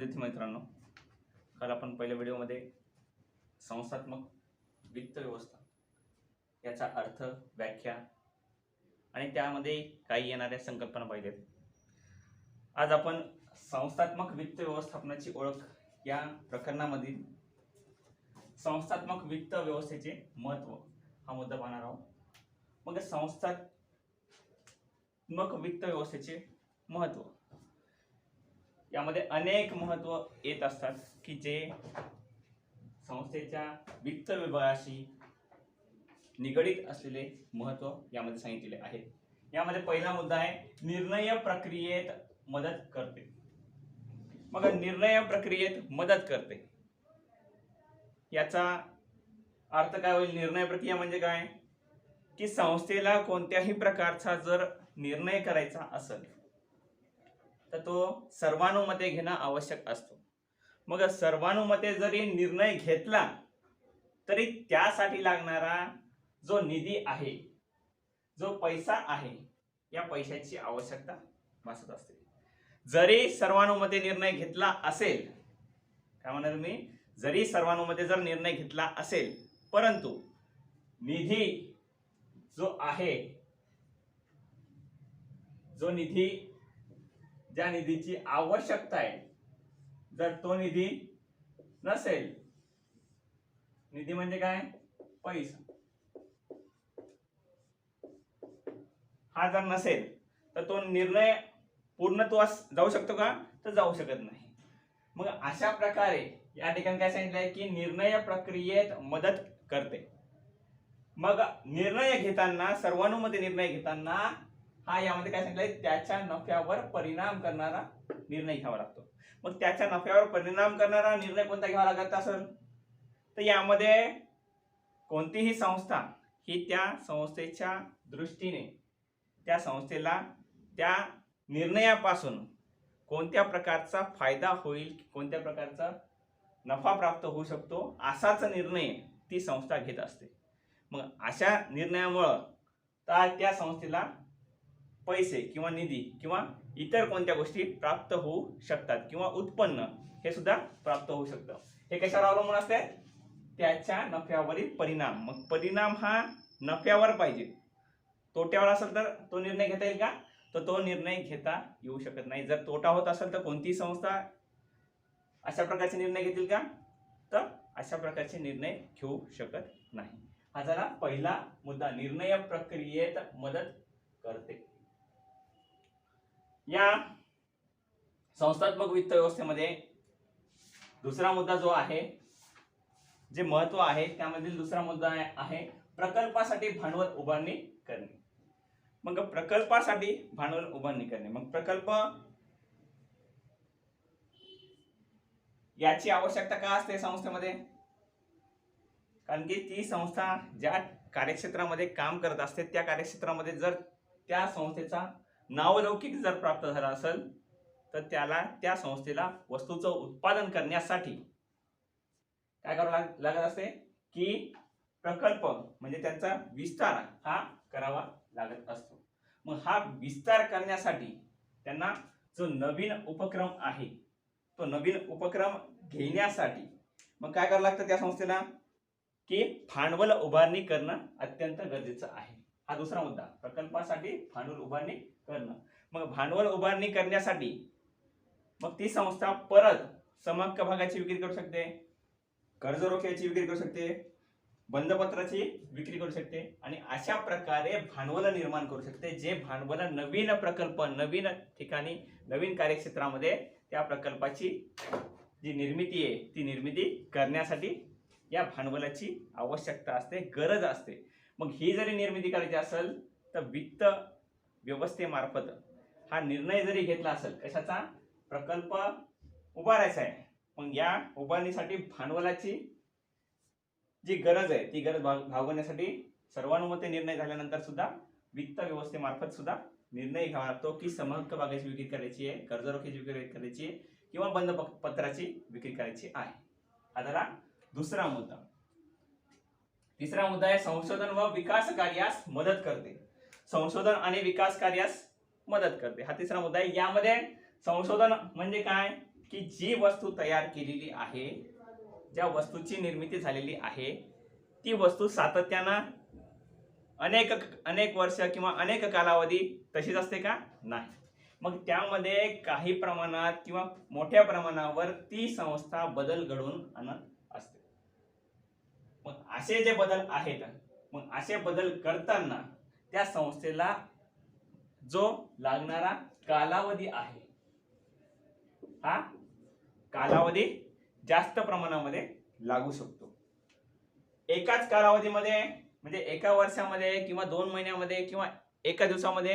विद्यार्थी मित्रांनो, काल आपण पहिल्या व्हिडिओमध्ये संस्थात्मक वित्त व्यवस्था याचा अर्थ, व्याख्या आणि त्यामध्ये काही येणाऱ्या संकल्पना पाहिल्यात. आज आपण संस्थात्मक वित्त व्यवस्थापनाची ओळख या प्रकरणामधील संस्थात्मक वित्त व्यवस्थेचे महत्त्व हा मुद्दा पाहणार आहोत. मग संस्थात्मक वित्त व्यवस्थेचे महत्त्व यामध्ये अनेक महत्त्व येत असतात की जे संस्थेच्या वित्त विभागाशी निगडित असलेले महत्त्व यामध्ये सांगितलेले आहे. यामध्ये पहिला मुद्दा आहे निर्णय प्रक्रियेत मदत करते. मग निर्णय प्रक्रियेत मदत करते याचा अर्थ काय होईल? निर्णय प्रक्रिया म्हणजे काय की संस्थेला कोणत्याही प्रकारचा जर निर्णय करायचा असेल तर तो सर्वानुमते घेणं आवश्यक असतो. मग सर्वानुमते जरी निर्णय घेतला तरी त्यासाठी लागणारा जो निधी आहे, जो पैसा आहे, या पैशाची आवश्यकता भासत असते. जरी सर्वानुमते निर्णय घेतला असेल, काय म्हणाल मी, जरी सर्वानुमते जर निर्णय घेतला असेल परंतु निधी जो आहे, जो निधी, ज्या निधीची आवश्यकता आहे, जर तो निधी नसेल, निधी म्हणजे काय, पैसा, हा जर नसेल तर तो निर्णय पूर्णत्वास जाऊ शकतो का? तर जाऊ शकत नाही. मग अशा प्रकारे या ठिकाणी काय सांगितलंय की निर्णय प्रक्रियेत मदत करते. मग निर्णय घेताना, सर्वानुमते निर्णय घेताना हा यामध्ये काय सांगितलंय, त्याच्या नफ्यावर परिणाम करणारा निर्णय घ्यावा लागतो. मग त्याच्या नफ्यावर परिणाम करणारा निर्णय कोणता घ्यावा लागत असेल तर यामध्ये कोणतीही संस्था ही त्या संस्थेच्या दृष्टीने त्या संस्थेला त्या निर्णयापासून कोणत्या प्रकारचा फायदा होईल, कोणत्या प्रकारचा नफा प्राप्त होऊ शकतो, असाच निर्णय ती संस्था घेत असते. मग अशा निर्णयामुळे त्या संस्थेला पैसे किंवा निधी किंवा इतर कोणत्या गोष्टी प्राप्त होऊ शकतात किंवा उत्पन्न हे सुद्धा प्राप्त होऊ शकतं. हे कशावर अवलंबून असते? त्याच्या नफ्यावरील परिणाम. मग परिणाम हा नफ्यावर पाहिजे. तोट्यावर असेल तर तो निर्णय घेता येईल का? तर तो निर्णय घेता येऊ शकत नाही. जर तोटा होत असेल तर कोणतीही संस्था अशा प्रकारचे निर्णय घेतील का? तर अशा प्रकारचे निर्णय घेऊ शकत नाही. हा झाला पहिला मुद्दा, निर्णय प्रक्रियेत मदत करते. या संस्थात्मक वित्त व्यवस्थेमध्ये दुसरा मुद्दा जो आहे, जे महत्व आहे, त्यामधील दुसरा मुद्दा आहे प्रकल्पासाठी भांडवल उभारणी करणे. मग प्रकल्पासाठी भांडवल उभारणी करणे, मग प्रकल्प याची आवश्यकता का असते संस्थेमध्ये? कारण की ती संस्था ज्या कार्यक्षेत्रामध्ये काम करत असते त्या कार्यक्षेत्रामध्ये जर त्या संस्थेचा नावलौकिक जर प्राप्त झाला असेल तर त्याला, त्या संस्थेला वस्तूचं उत्पादन करण्यासाठी काय करावं लागत असते की प्रकल्प म्हणजे त्यांचा विस्तार हा करावा लागत असतो. मग हा विस्तार करण्यासाठी त्यांना जो नवीन उपक्रम आहे तो नवीन उपक्रम घेण्यासाठी मग काय करावं लागतं त्या संस्थेला की भांडवल उभारणी करणं अत्यंत गरजेचं आहे. हा दुसरा मुद्दा, प्रकल्पासाठी भांडवल उभारणी करणं. मग भांडवल उभारणी करण्यासाठी मग ती संस्था परत समहक्क भागाची विक्री करू शकते, कर्ज रोख्याची विक्री करू शकते, बंधपत्राची विक्री करू शकते आणि अशा प्रकारे भांडवल निर्माण करू शकते, जे भांडवल नवीन प्रकल्प, नवीन ठिकाणी, नवीन कार्यक्षेत्रामध्ये त्या प्रकल्पाची जी निर्मिती आहे ती निर्मिती करण्यासाठी या भांडवलाची आवश्यकता असते, गरज असते. मग ही जरी निर्मिती करायची असेल तर वित्त व्यवस्थेमार्फत हा निर्णय जरी घेतला असेल, कशाचा? प्रकल्प उभारायचा आहे, मग या उभारणीसाठी भांडवलाची जी गरज आहे ती गरज भागवण्यासाठी सर्वानुमते निर्णय झाल्यानंतर सुद्धा वित्त व्यवस्थेमार्फत सुद्धा निर्णय घ्यावा लागतो की समहक्क भागाची विक्री करायची आहे, कर्जरोख्याची विक्री करायची आहे किंवा बंधपत्राची विक्री करायची आहे. हा झाला दुसरा मुद्दा. तिसरा मुद्दा आहे संशोधन व विकास कार्यास मदत करते. संशोधन आणि विकास कार्यास मदत करते, हा तिसरा मुद्दा आहे. यामध्ये संशोधन म्हणजे काय की जी वस्तू तयार केलेली आहे, ज्या वस्तूची निर्मिती झालेली आहे, ती वस्तू सातत्यानं अनेक अनेक वर्ष किंवा अनेक कालावधी तशीच असते का? नाही. मग त्यामध्ये काही प्रमाणात किंवा मोठ्या प्रमाणावर ती संस्था बदल घडवून आणत असते. मग असे जे बदल आहेत, मग असे बदल करताना त्या संस्थेला जो लागणारा कालावधी आहे, हा कालावधी जास्त प्रमाणामध्ये लागू शकतो. एकाच कालावधीमध्ये म्हणजे एका वर्षामध्ये किंवा 2 महिन्यामध्ये किंवा एका दिवसामध्ये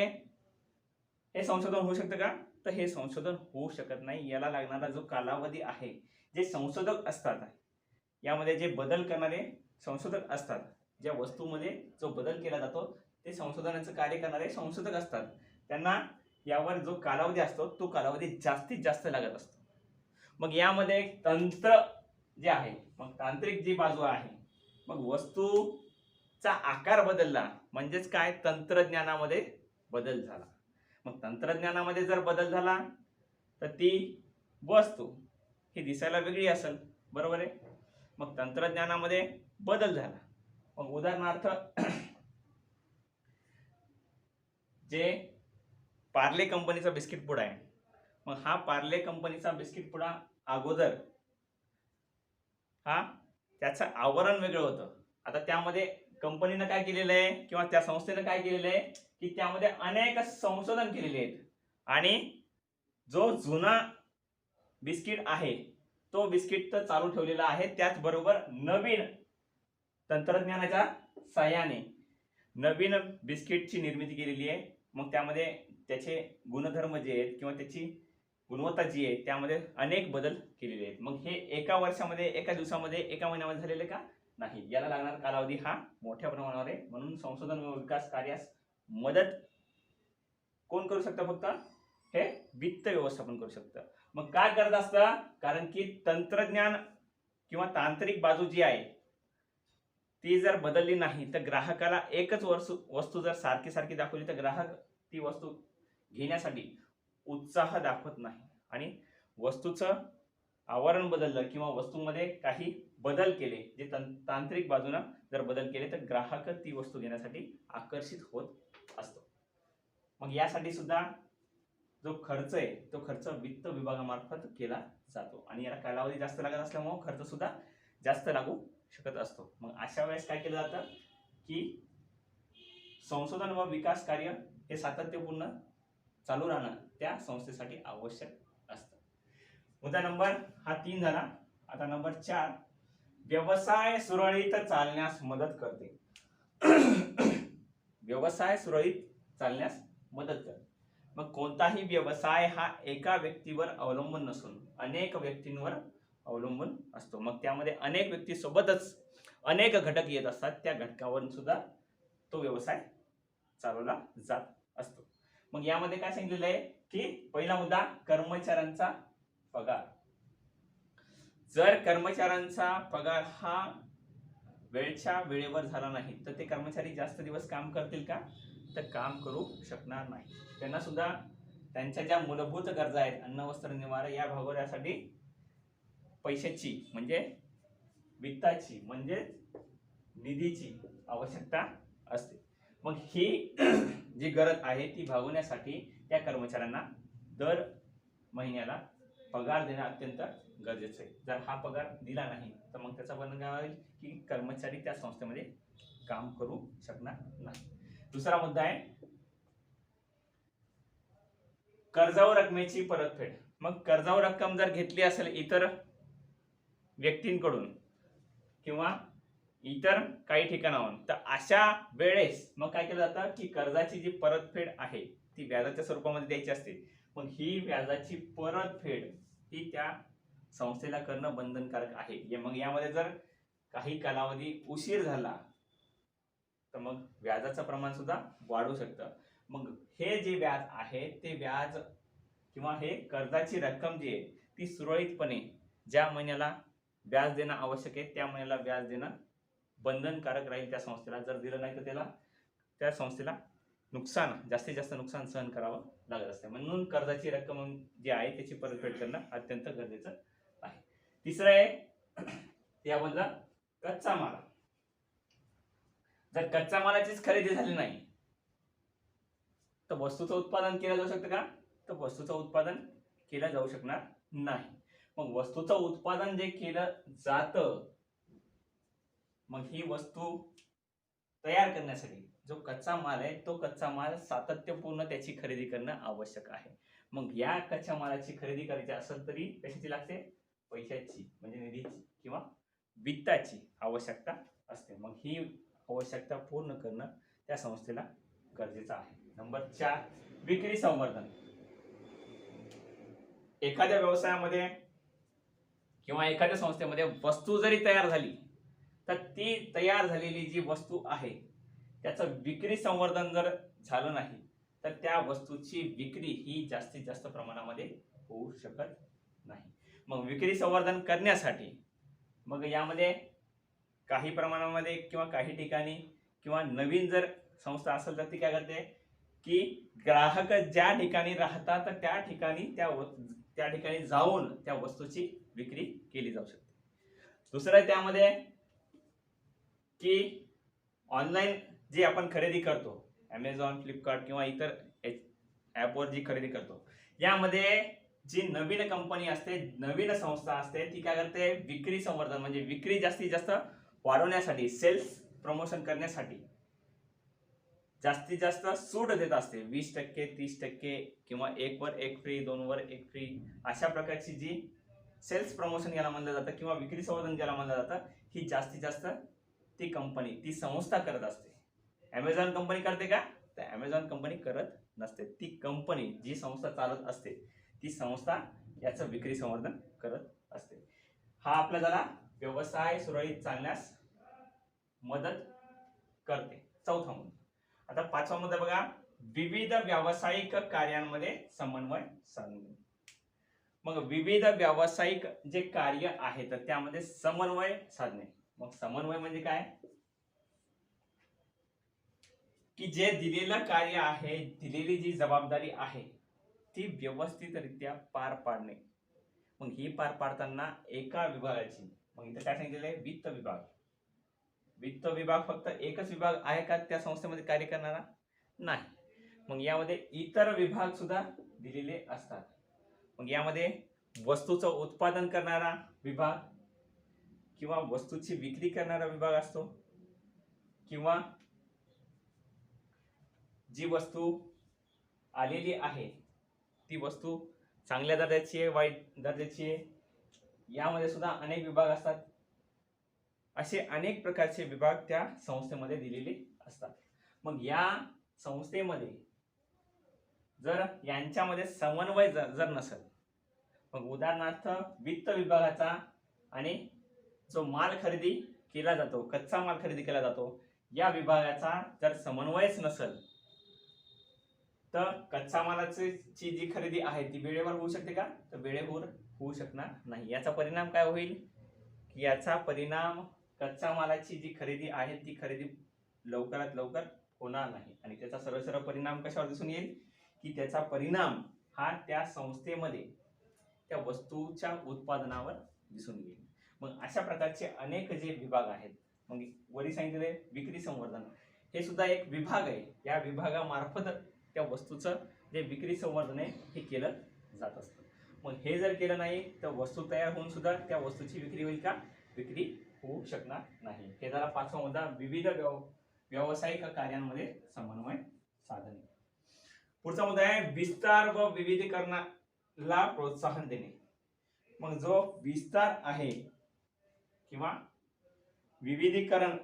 हे संशोधन होऊ शकतं का? तर हे संशोधन होऊ शकत नाही. याला लागणारा जो कालावधी आहे, जे संशोधक असतात, यामध्ये जे बदल करणारे संशोधक असतात, ज्या वस्तूमध्ये जो बदल केला जातो ते संशोधनाचं कार्य करणारे संशोधक असतात, त्यांना यावर जो कालावधी असतो तो कालावधी जास्तीत जास्त लागत असतो. मग यामध्ये एक तंत्र जे आहे, मग तांत्रिक जी बाजू आहे, मग वस्तूचा आकार बदलला म्हणजेच काय? तंत्रज्ञानामध्ये बदल झाला. मग तंत्रज्ञानामध्ये जर बदल झाला तर ती वस्तू ही दिसायला वेगळी असेल, बरोबर आहे? मग तंत्रज्ञानामध्ये बदल झाला. मग उदाहरणार्थ जे पार्ले कंपनीचा बिस्किट पुडा आहे, मग हा पार्ले कंपनीचा बिस्किट पुडा अगोदर हा त्याचं आवरण वेगळं होतं. आता त्यामध्ये कंपनीनं काय केलेलं आहे किंवा त्या संस्थेनं काय केलेलं आहे की त्यामध्ये अनेक संशोधन केलेले आहेत आणि जो जुना बिस्किट आहे तो बिस्किट तर चालू ठेवलेला आहे, त्याचबरोबर नवीन तंत्रज्ञानाच्या साहाय्याने नवीन बिस्किटची निर्मिती केलेली आहे. मग त्यामध्ये त्याचे गुणधर्म जे आहेत किंवा त्याची गुणवत्ता जी आहे त्यामध्ये अनेक बदल केलेले आहेत. मग हे एका वर्षामध्ये, एका दिवसामध्ये, एका महिन्यामध्ये झालेले का? नाही. याला लागणारा कालावधी हा मोठ्या प्रमाणावर आहे. म्हणून संशोधन व विकास कार्यास मदत कोण करू शकतं? फक्त हे वित्त व्यवस्थापन करू शकतं. मग काय करत असतं? कारण की तंत्रज्ञान किंवा तांत्रिक बाजू जी आहे ती जर बदलली नाही तर ग्राहकाला एकच वस्तू जर सारखी सारखी दाखवली तर ग्राहक ती वस्तू घेण्यासाठी उत्साह दाखवत नाही. आणि वस्तूचं आवरण बदललं किंवा वस्तूमध्ये काही बदल केले, जे तांत्रिक बाजूनं जर बदल केले तर ग्राहक ती वस्तू घेण्यासाठी आकर्षित होत असतो. मग यासाठी सुद्धा जो खर्च आहे तो खर्च वित्त विभागामार्फत केला जातो आणि याला कालावधी जास्त लागत असल्यामुळे खर्च सुद्धा जास्त लागू शकत असतो. मग अशा वेळेस काय केलं जातं की संशोधन व विकास कार्य हे सातत्यपूर्ण चालू राहणं त्या संस्थेसाठी आवश्यक असतं. मुद्दा नंबर हा 3 झाला. आता नंबर 4, व्यवसाय सुरळीत चालण्यास मदत करते. व्यवसाय सुरळीत चालण्यास मदत करते. मग कोणताही व्यवसाय हा एका व्यक्तीवर अवलंबून नसून अनेक व्यक्तींवर अवलंबून असतो. मग त्यामध्ये अनेक व्यक्ती सोबतच अनेक घटक येत असतात, त्या घटकावरून सुद्धा तो व्यवसाय चालवला जात असतो. मग यामध्ये काय सांगितलेलं आहे की पहिला मुद्दा कर्मचाऱ्यांचा पगार. जर कर्मचाऱ्यांचा पगार हा वेळच्या वेळेवर झाला नाही तर ते कर्मचारी जास्त दिवस काम करतील का? तर काम करू शकणार नाही. त्यांना सुद्धा त्यांच्या ज्या मूलभूत गरजा आहेत, अन्न वस्त्र निवारा, या भागवण्यासाठी पैशाची म्हणजे वित्ताची म्हणजे निधीची आवश्यकता असते. मग ही जी गरज आहे ती भागवण्यासाठी त्या कर्मचाऱ्यांना दर महिन्याला पगार देणं अत्यंत गरजेचं आहे. जर हा पगार दिला नाही तर मग त्याचा परिणाम काय होईल की कर्मचारी त्या संस्थेमध्ये काम करू शकणार नाही. दुसरा मुद्दा आहे कर्जावर रकमेची परतफेड. मग कर्जावर रक्कम जर घेतली असेल इतर व्यक्तींकडून किंवा इतर काही ठिकाणाहून तर अशा वेळेस मग काय केलं जातं की कर्जाची जी परतफेड आहे ती व्याजाच्या स्वरूपामध्ये द्यायची असते. मग ही व्याजाची परतफेड ही त्या संस्थेला करणं बंधनकारक आहे. मग यामध्ये जर काही कालावधी उशीर झाला तर मग व्याजाचं प्रमाण सुद्धा वाढू शकतं. मग हे जे व्याज आहे ते व्याज किंवा हे कर्जाची रक्कम जी आहे ती सुरळीतपणे ज्या महिन्याला व्याज देणं आवश्यक आहे त्या महिन्याला व्याज देणं बंधनकारक राहील त्या संस्थेला. जर दिलं नाही तर त्या संस्थेला नुकसान जास्तीत जास्त नुकसान सहन करावं लागत असते, म्हणून कर्जाची रक्कम जी आहे त्याची परतफेड करणं अत्यंत गरजेचं आहे. तिसरं आहे ते आपण कच्चा माल. जर कच्च्या मालाचीच खरेदी झाली नाही तर वस्तूचं उत्पादन केलं जाऊ शकतं का? तर वस्तूचं उत्पादन केलं जाऊ शकणार नाही. मग वस्तूचं उत्पादन जे केलं जातं, मग ही वस्तू तयार करण्यासाठी जो कच्चा माल आहे तो कच्चा माल सातत्यपूर्ण त्याची खरेदी करणं आवश्यक आहे. मग या कच्च्या मालाची खरेदी करायची असेल तरी कशाची लागते? पैशाची म्हणजे निधीची किंवा वित्ताची आवश्यकता असते. मग ही आवश्यकता पूर्ण करणं त्या संस्थेला गरजेचं आहे. नंबर 4, विक्री संवर्धन. एखाद्या व्यवसायामध्ये किंवा एखाद्या संस्थेमध्ये वस्तू जरी तयार झाली तर ती तयार झालेली जी वस्तू आहे त्याचं विक्री संवर्धन जर झालं नाही तर त्या वस्तूची विक्री ही जास्तीत जास्त प्रमाणामध्ये होऊ शकत नाही. मग विक्री संवर्धन करण्यासाठी मग यामध्ये काही प्रमाणामध्ये किंवा काही ठिकाणी किंवा नवीन जर संस्था असेल तर ती काय करते की ग्राहक ज्या ठिकाणी राहतात तर त्या ठिकाणी जाऊन त्या वस्तूची विक्री केली जाऊ शकते. दुसरं त्यामध्ये की ऑनलाईन जी आपण खरेदी करतो, Amazon, फ्लिपकार्ट किंवा इतर ॲपवर जी खरेदी करतो, यामध्ये जी नवीन कंपनी असते, नवीन संस्था असते, ती काय करते? विक्री संवर्धन म्हणजे विक्री जास्तीत जास्त वाढवण्यासाठी, सेल्स प्रमोशन करण्यासाठी जास्तीत जास्त सूट देत असते. 20%, 30% किंवा 1 वर 1 फ्री, 2 वर 1 फ्री, अशा प्रकारची जी सेल्स प्रमोशन याला म्हणलं जातं किंवा विक्री संवर्धन ज्याला म्हणलं जातं, ही जास्तीत जास्त ती कंपनी, ती संस्था करत असते. Amazon कंपनी करते का? तर Amazon कंपनी करत नसते. ती कंपनी जी संस्था चालत असते ती संस्था याचं विक्री संवर्धन करत असते. हा आपला झाला व्यवसाय सुरळीत चालण्यास मदत करते. चौथा मुद्दा. आता पाचवा मुद्दा बघा, विविध व्यावसायिक कार्यांमध्ये समन्वय साधणे. मग विविध व्यावसायिक जे कार्य आहे तर त्यामध्ये समन्वय साधणे. मग समन्वय म्हणजे काय? की जे दिलेलं कार्य आहे, दिलेली जी जबाबदारी आहे ती व्यवस्थितरित्या पार पाडणे. मग ही पार पाडताना एका विभागाची, मग इथे काय सांगितलेलं आहे? वित्त विभाग. वित्त विभाग फक्त एकच विभाग आहे का त्या संस्थेमध्ये कार्य करणारा? नाही. मग यामध्ये इतर विभाग सुद्धा दिलेले असतात. मग यामध्ये वस्तूचं उत्पादन करणारा विभाग किंवा वस्तूची विक्री करणारा विभाग असतो किंवा जी वस्तू आलेली आहे ती वस्तू चांगल्या दर्जाची आहे, वाईट दर्जाची आहे, यामध्ये सुद्धा अनेक विभाग असतात. असे अनेक प्रकारचे विभाग त्या संस्थेमध्ये दिलेले असतात. मग या संस्थेमध्ये जर यांच्यामध्ये समन्वय जर नसेल, मग उदाहरणार्थ वित्त विभागाचा आणि जो माल खरेदी केला जातो, कच्चा माल खरेदी केला जातो, या विभागाचा जर समन्वयच नसेल तर कच्चा मालाची जी खरेदी आहे ती वेळेवर होऊ शकते का? तर वेळेवर होऊ शकणार नाही. याचा परिणाम काय होईल की याचा परिणाम कच्च्या मालाची जी खरेदी आहे ती खरेदी लवकरात लवकर होणार नाही. आणि त्याचा सरळ सरळ परिणाम कशावर दिसून येईल की त्याचा परिणाम हा त्या संस्थेमध्ये त्या वस्तूच्या उत्पादनावर दिसून येईल. मग अशा प्रकारचे अनेक जे विभाग आहेत, मग वरी सांगितले विक्री संवर्धन हे सुद्धा एक विभाग आहे. या विभागामार्फत त्या वस्तूचं जे विक्री संवर्धन आहे हे केलं जात असतं. मग हे जर केलं नाही तर वस्तू तयार होऊन सुद्धा त्या वस्तूची विक्री होईल का? विक्री होऊ शकणार नाही. हे झाला पाचवा मुद्दा, विविध व्यावसायिक कार्यांमध्ये समन्वय साधणे. पुढचा मुद्दा आहे विस्तार व विविधीकरणाला प्रोत्साहन देणे. मग जो विस्तार आहे किंवा विविधीकरण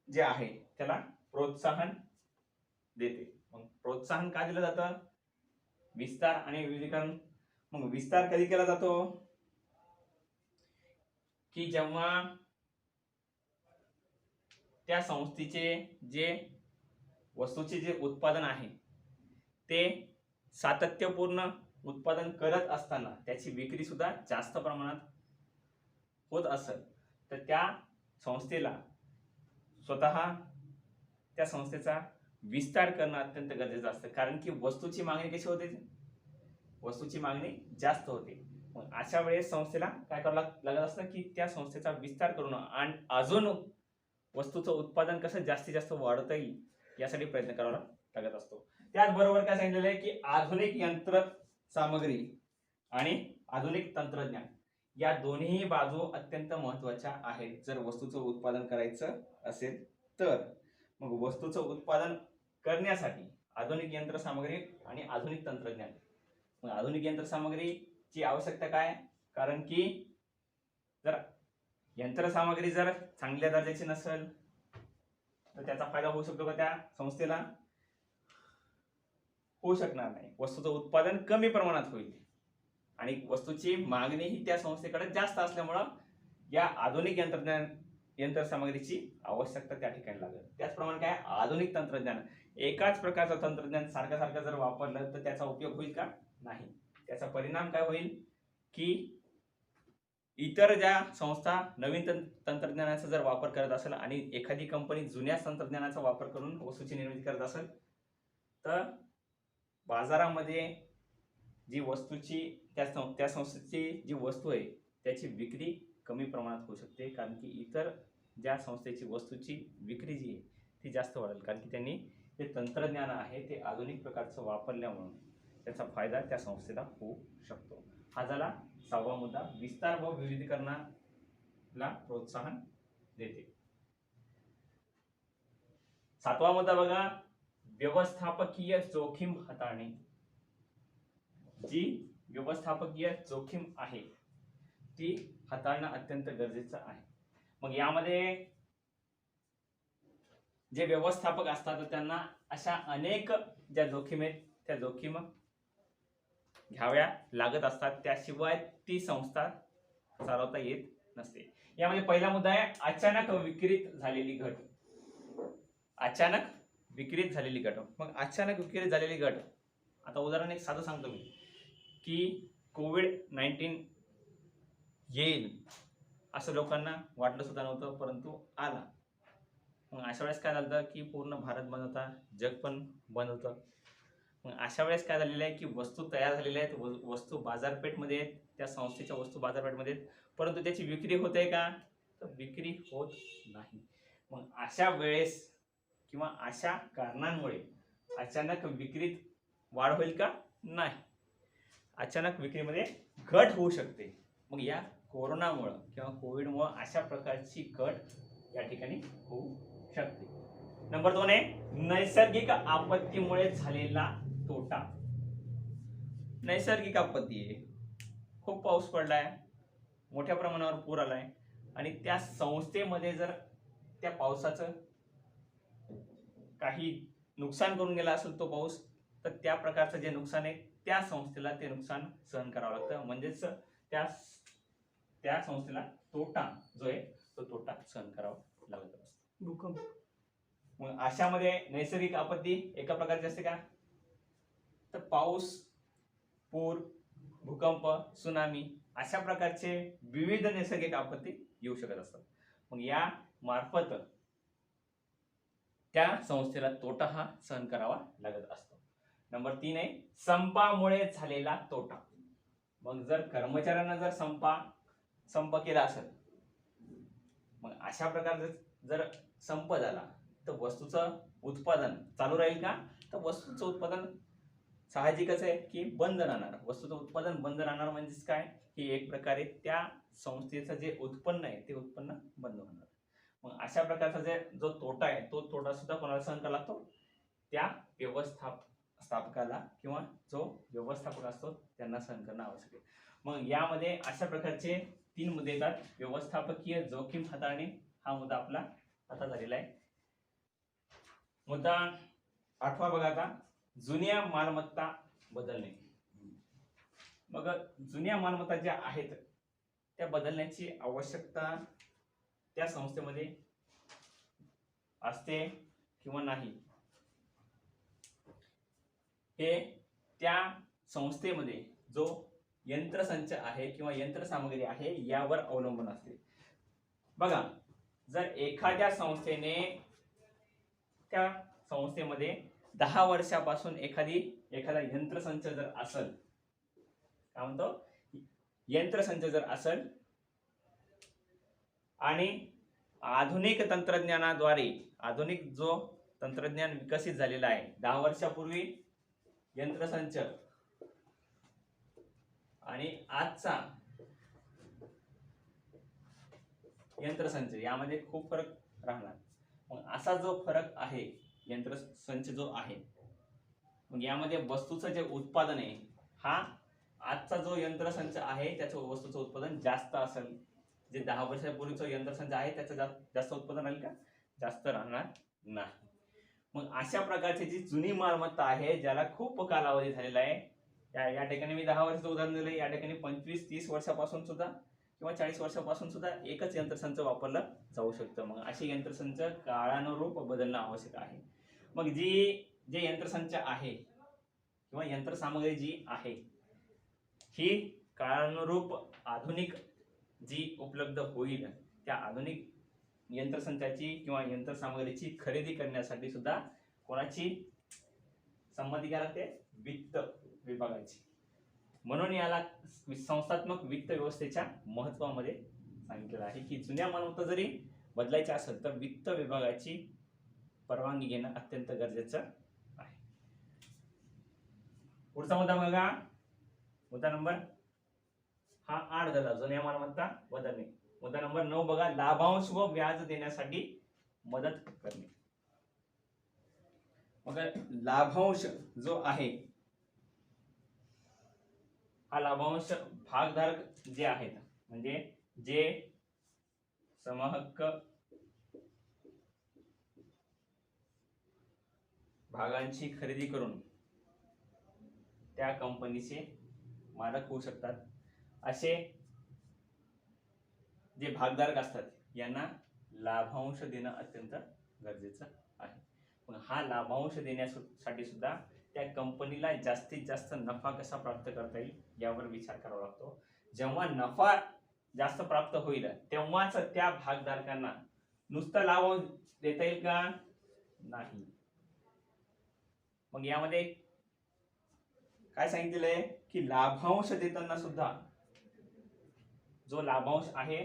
जे आहे त्याला प्रोत्साहन देते. मग प्रोत्साहन का दिलं जातं? विस्तार आणि विविधीकरण. मग विस्तार कधी केला जातो की जेव्हा त्या संस्थेचे जे वस्तूचे जे उत्पादन आहे ते सातत्यपूर्ण उत्पादन करत असताना त्याची विक्री सुद्धा जास्त प्रमाणात होत असेल तर त्या संस्थेला स्वतः त्या संस्थेचा विस्तार करणं अत्यंत गरजेचं असतं, कारण की वस्तूची मागणी कशी होते, वस्तूची मागणी जास्त होते. मग अशा वेळेस संस्थेला काय करावं लागत असतं की त्या संस्थेचा विस्तार करून आणि अजून वस्तूचं उत्पादन कसं जास्तीत जास्त वाढवता येईल यासाठी प्रयत्न करावा लागत असतो. त्याचबरोबर काय सांगितलेलं आहे की आधुनिक यंत्र सामग्री आणि आधुनिक तंत्रज्ञान या दोन्ही बाजू अत्यंत महत्त्वाच्या आहेत जर वस्तूचं उत्पादन करायचं असेल तर. मग वस्तूचं उत्पादन करण्यासाठी आधुनिक यंत्रसामग्री आणि आधुनिक तंत्रज्ञान. मग आधुनिक यंत्रसामग्रीची आवश्यकता काय, कारण की जर यंत्रसामग्री जर चांगल्या दर्जाची नसेल तर त्याचा फायदा होऊ शकतो का त्या संस्थेला, होऊ शकणार नाही. वस्तूचं उत्पादन कमी प्रमाणात होईल आणि वस्तूची मागणी ही त्या संस्थेकडे जास्त असल्यामुळं या आधुनिक यंत्रसामग्रीची आवश्यकता त्या ठिकाणी लागेल. त्याचप्रमाणे काय आधुनिक तंत्रज्ञान, एकाच प्रकारचं तंत्रज्ञान सारखं सारखं जर वापरलं तर त्याचा उपयोग होईल का, नाही. त्याचा परिणाम काय होईल की इतर ज्या संस्था नवीन तंत्रज्ञानाचा जर वापर करत असेल आणि एखादी कंपनी जुन्या तंत्रज्ञानाचा वापर करून वस्तूची निर्मिती करत असेल तर बाजारामध्ये जी वस्तूची त्या संस्थेची जी वस्तू आहे त्याची विक्री कमी प्रमाणात होऊ शकते, कारण की इतर ज्या संस्थेची वस्तूची विक्री जी आहे ती जास्त वाढेल, कारण की त्यांनी जे तंत्रज्ञान आहे ते आधुनिक प्रकारचं वापरल्यामुळे त्याचा फायदा त्या संस्थेला होऊ शकतो. हा झाला 6वा मुद्दा, विस्तार व विविधीकरणाला प्रोत्साहन देते. 7वा मुद्दा बघा, व्यवस्थापकीय जोखीम हाताळणे. जी व्यवस्थापकीय जोखीम आहे ती हाताळणं अत्यंत गरजेचं आहे. मग यामध्ये जे व्यवस्थापक असतात त्यांना अशा अनेक ज्या जोखीम आहेत त्या जोखीम घ्याव्या लागत असतात, त्याशिवाय ती संस्था चालवता येत नसते. यामध्ये पहिला मुद्दा आहे अचानक विक्रीत झालेली घट. अचानक विक्रीत झालेली घट. मग अचानक विक्रीत झालेली घट, आता उदाहरण एक साधं सांगतो मी की कोविड-19 येईल असं लोकांना वाटलं सुद्धा नव्हतं, परंतु आला. मग अशा वेळेस काय झालं की पूर्ण भारत बंद होता, जग पण बंद होतं. मग अशा वेळेस काय झालेलं आहे की वस्तू तयार झालेल्या आहेत, वस्तू बाजारपेठमध्ये आहेत, त्या संस्थेच्या वस्तू बाजारपेठमध्ये आहेत, परंतु त्याची विक्री होते का, तर विक्री होत नाही. मग अशा वेळेस किंवा अशा कारणांमुळे अचानक विक्रीत वाढ होईल का, नाही. अचानक विक्रीमध्ये घट होऊ शकते. मग या कोरोनामुळं किंवा कोविडमुळं अशा प्रकारची घट या ठिकाणी होऊ शकते. नंबर 2 आहे नैसर्गिक आपत्तीमुळे झालेला तोटा. नैसर्गिक आपत्ती आहे, खूप पाऊस पडलाय, मोठ्या प्रमाणावर पूर आलाय आणि त्या संस्थेमध्ये जर त्या पावसाचं काही नुकसान करून गेला असेल तो पाऊस, तर त्या प्रकारचं जे नुकसान आहे त्या संस्थेला ते नुकसान सहन करावं लागतं, म्हणजेच त्या संस्थेला तोटा जो आहे तो तोटा सहन करावा लागत असतो. भूकंप. मग अशामध्ये नैसर्गिक आपत्ती एका प्रकारची असते का, तर पाऊस, पूर, भूकंप, सुनामी अशा प्रकारचे विविध नैसर्गिक आपत्ती येऊ शकत असतात. मग या मार्फत त्या संस्थेला तोटा हा सहन करावा लागत असतो. नंबर 3 आहे संपामुळे झालेला तोटा. मग जर कर्मचाऱ्यांना जर संप केला असेल, मग अशा प्रकारचा जर संप झाला तर वस्तूचं उत्पादन चालू राहील का, तर वस्तूचं उत्पादन साहजिकच आहे की बंद राहणार. वस्तूचं उत्पादन बंद राहणार म्हणजेच काय की एक प्रकारे त्या संस्थेचं जे उत्पन्न आहे ते उत्पन्न बंद होणार. मग अशा प्रकारचा जो तोटा आहे तो तोटा सुद्धा कोणाला सहन करावा लागतो, त्या व्यवस्थापकाला किंवा जो व्यवस्थापक असतो त्यांना सहन करणं आवश्यक आहे. मग यामध्ये अशा प्रकारचे 3 मुद्दे येतात. व्यवस्थापकीय जोखीम हाताळणे हा मुद्दा आपला आता झालेला आहे. मुद्दा 8वा बघा आता, जुन्या मालमत्ता बदलणे. मग जुन्या मालमत्ता ज्या आहेत त्या बदलण्याची आवश्यकता त्या संस्थेमध्ये असते किंवा नाही, हे त्या संस्थेमध्ये जो यंत्रसंच आहे किंवा यंत्रसामग्री आहे यावर अवलंबून असते. बघा, जर एखाद्या संस्थेने त्या संस्थेमध्ये 10 वर्षापासून एखादा यंत्रसंच जर असेल, काय म्हणतो, यंत्रसंच जर असेल आणि आधुनिक तंत्रज्ञानाद्वारे, आधुनिक जो तंत्रज्ञान विकसित झालेला आहे, 10 वर्षापूर्वी यंत्रसंच आणि आजचा यंत्रसंच यामध्ये खूप फरक राहणार. मग असा जो फरक आहे, यंत्रसंच जो आहे, मग यामध्ये वस्तूचं जे उत्पादन आहे, हा आजचा जो यंत्रसंच आहे त्याचं वस्तूचं उत्पादन जास्त असेल. जे 10 वर्षापूर्वीचं यंत्रसंच आहे त्याचं जास्त उत्पादन राहील का? जास्त राहणार नाही. मग अशा प्रकारची जी जुनी मालमत्ता आहे, ज्याला खूप कालावधी झालेला आहे, या ठिकाणी मी 10 वर्षाचं उदाहरण दिलं, या ठिकाणी 25-30 वर्षापासून सुद्धा किंवा 40 वर्षापासून सुद्धा एकच यंत्रसंच वापरलं जाऊ शकतं. मग अशी यंत्रसंच काळानुरूप बदलणं आवश्यक आहे. मग जे यंत्रसंच आहे किंवा यंत्रसामग्री जी आहे, ही काळानुरूप आधुनिक जी उपलब्ध होईल, त्या आधुनिक यंत्रसंचाची किंवा यंत्रसामग्रीची खरेदी करण्यासाठी सुद्धा कोणाची संमती घ्यावी लागते? वित्त विभागाची. म्हणून याला संस्थात्मक वित्त व्यवस्थेच्या महत्वामध्ये सांगितलेलं आहे की जुन्या मालमत्ता जरी बदलायच्या असेल तर वित्त विभागाची परवानगी घेणं अत्यंत गरजेचं आहे. पुढचा मुद्दा बघा, मुद्दा नंबर 8 झाला, जुन्या मालमत्ता बदलणे. मुद्दा नंबर 9 बघा, लाभांश व व्याज देण्यासाठी मदत करणे. मग लाभांश जो आहे, हा लाभांश भागधारक जे आहेत, म्हणजे जे समहक्क भागांची खरेदी करून त्या कंपनीचे मालक होऊ शकतात, असे जे भागधारक असतात यांना लाभांश देणं अत्यंत गरजेचं आहे. पण हा लाभांश देण्यासाठी सुद्धा त्या कंपनीला जास्तीत जास्त नफा कसा प्राप्त करता येईल यावर विचार करावा लागतो. जेव्हा नफा जास्त प्राप्त होईल तेव्हाच त्या भागधारकांना नुसतं लाभांश देता येईल का? नाही. मग यामध्ये काय सांगितलेलं आहे की लाभांश देताना सुद्धा जो लाभांश आहे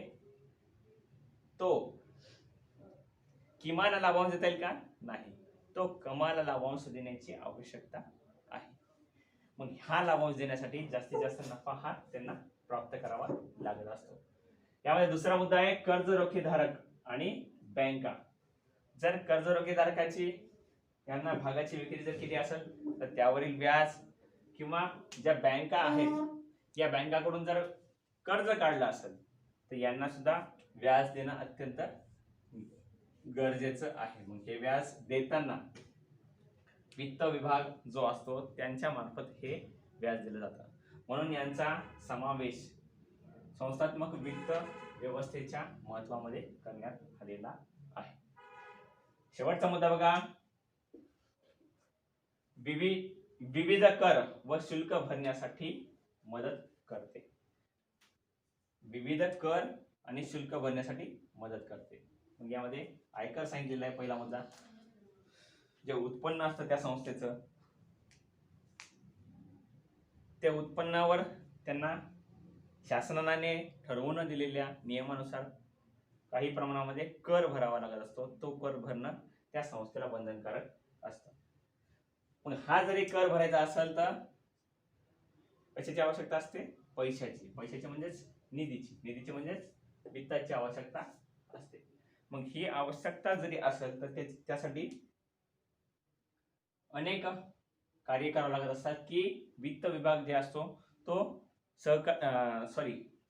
तो किमान लाभांश देता येईल का? नाही, तो कमाल लाभांश देण्याची आवश्यकता आहे. मग हा लाभांश देण्यासाठी जास्तीत जास्त नफा हा त्यांना प्राप्त करावा लागत असतो. यामध्ये दुसरा मुद्दा आहे कर्ज रोखेधारक आणि बँका. जर कर्ज रोखेधारकाची यांना भागाची विक्री जर केली असेल तर त्यावरील व्याज किंवा ज्या बँका आहेत या बँकाकडून जर कर्ज काढलं असेल तर यांना सुद्धा व्याज देणं अत्यंत गरजेचं आहे. मग हे व्याज देताना वित्त विभाग जो असतो त्यांच्या मार्फत हे व्याज दिलं जातं. म्हणून यांचा समावेश संस्थात्मक वित्त व्यवस्थेच्या महत्वामध्ये करण्यात आलेला आहे. शेवटचा मुद्दा बघा, विविध कर व शुल्क भरण्यासाठी मदत करते. विविध कर आणि शुल्क भरण्यासाठी मदत करते. मग यामध्ये आयकर सांगितलेला आहे पहिला मुद्दा. जे उत्पन्न असतं त्या संस्थेचं, त्या उत्पन्नावर त्यांना शासनाने ठरवून दिलेल्या नियमानुसार काही प्रमाणामध्ये कर भरावा लागत असतो. तो कर भरणं त्या संस्थेला बंधनकारक असतं. पण हा जरी कर भरायचा असेल तर कशाची आवश्यकता असते? पैशाची म्हणजेच निधीची म्हणजेच वित्ताची आवश्यकता असते. मग ही आवश्यकता जरी असेल तर त्यासाठी अनेक कार्य करावं लागत असतात की वित्त विभाग जे असतो तो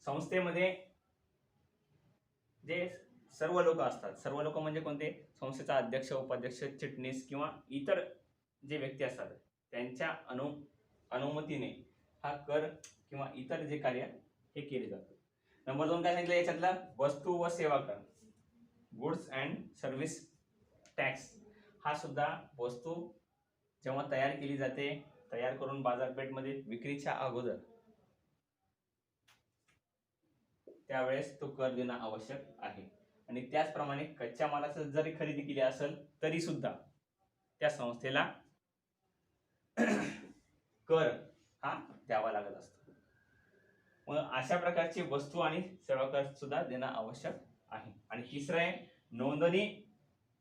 संस्थेमध्ये जे सर्व लोक असतात, सर्व लोक म्हणजे कोणते? संस्थेचा अध्यक्ष, उपाध्यक्ष, चिटणीस किंवा इतर जे व्यक्ती असतात त्यांच्या अनुमतीने हा कर किंवा इतर जे कार्य हे केले जातात. नंबर 2 काय सांगितलं याच्यातला? वस्तू व सेवा कर, गुड्स अँड सर्व्हिस टॅक्स. हा सुद्धा वस्तू जेव्हा तयार केली जाते, तयार करून बाजारपेठमध्ये विक्रीच्या अगोदर त्यावेळेस तो कर देणं आवश्यक आहे. आणि त्याचप्रमाणे कच्च्या मालाची जरी खरेदी केली असेल तरी सुद्धा त्या संस्थेला कर हा द्यावा लागत असतो. मग अशा प्रकारची वस्तू आणि सेवा कर सुद्धा देणं आवश्यक आहे. आणि तिसरं आहे नोंदणी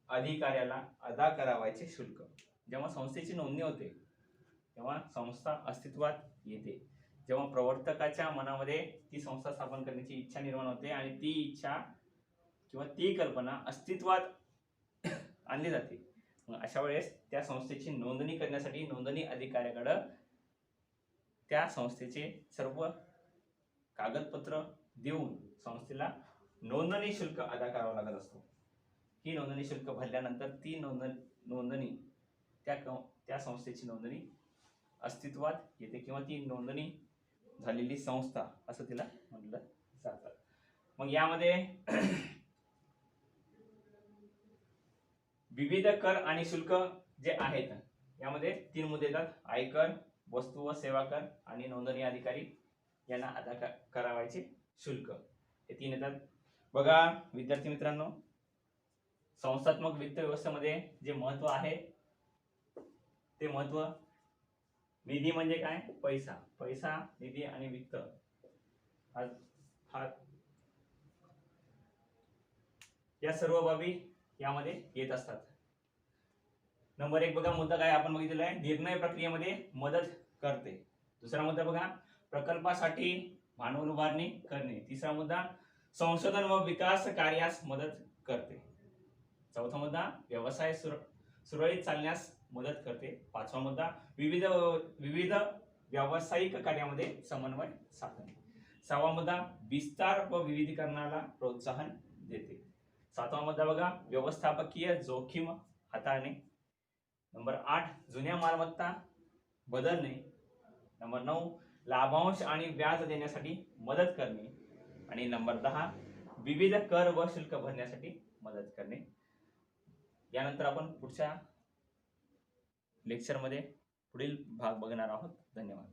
अधिकाऱ्याला अदा करावयाचे शुल्क. जेव्हा संस्थेची नोंदणी होते तेव्हा संस्था अस्तित्वात येते, जेव्हा प्रवर्तकाच्या मनामध्ये ती संस्था स्थापन करण्याची इच्छा निर्माण होते आणि ती इच्छा किंवा ती कल्पना अस्तित्वात आणली जाते, मग अशा वेळेस त्या संस्थेची नोंदणी करण्यासाठी नोंदणी अधिकाऱ्याकडे त्या संस्थेचे सर्व कागदपत्र देऊन संस्थेला नोंदणी शुल्क अदा करावा लागत असतो. ही नोंदणी शुल्क भरल्यानंतर ती नोंदणी त्या संस्थेची नोंदणी अस्तित्वात येते किंवा ती नोंदणी झालेली संस्था असं तिला म्हटलं जातं. मग यामध्ये विविध कर आणि शुल्क जे आहेत यामध्ये 3 मुद्दे येतात: आयकर, वस्तू व सेवा कर आणि नोंदणी अधिकारी यांना अदा करावयाचे शुल्क, हे 3 येतात. बघा विद्यार्थी मित्रांनो, संस्थात्मक वित्त व्यवस्थेमध्ये जे महत्व आहे ते महत्व, निधी म्हणजे काय? पैसा. पैसा, निधी आणि वित्त हा या सर्व बाबी यामध्ये येत असतात. नंबर 1 बघा मुद्दा काय आपण बघितलेला आहे, निर्णय प्रक्रियेमध्ये मदत करते. दुसरा मुद्दा बघा, प्रकल्पासाठी भांडवल उभारणी करणे. तिसरा मुद्दा, संशोधन व विकास कार्यास मदत करते. चौथा मुद्दा, व्यवसाय सुरळीत चालण्यास मदत करते. पाचवा मुद्दा, विविध व्यावसायिक कार्यामध्ये समन्वय साधणे. सहावा मुद्दा, विस्तार व विविधीकरणाला प्रोत्साहन देते. सातवा मुद्दा बघा, व्यवस्थापकीय जोखीम हाताळणे. नंबर 8, जुन्या मालमत्ता बदलणे. नंबर 9, लाभांश आणि व्याज देण्यासाठी मदत करणे. आणि नंबर 10, विविध कर व शुल्क भरण्यासाठी मदत करणे. यानंतर आपण पुढच्या लेक्चरमध्ये पुढील भाग बघणार आहोत. धन्यवाद.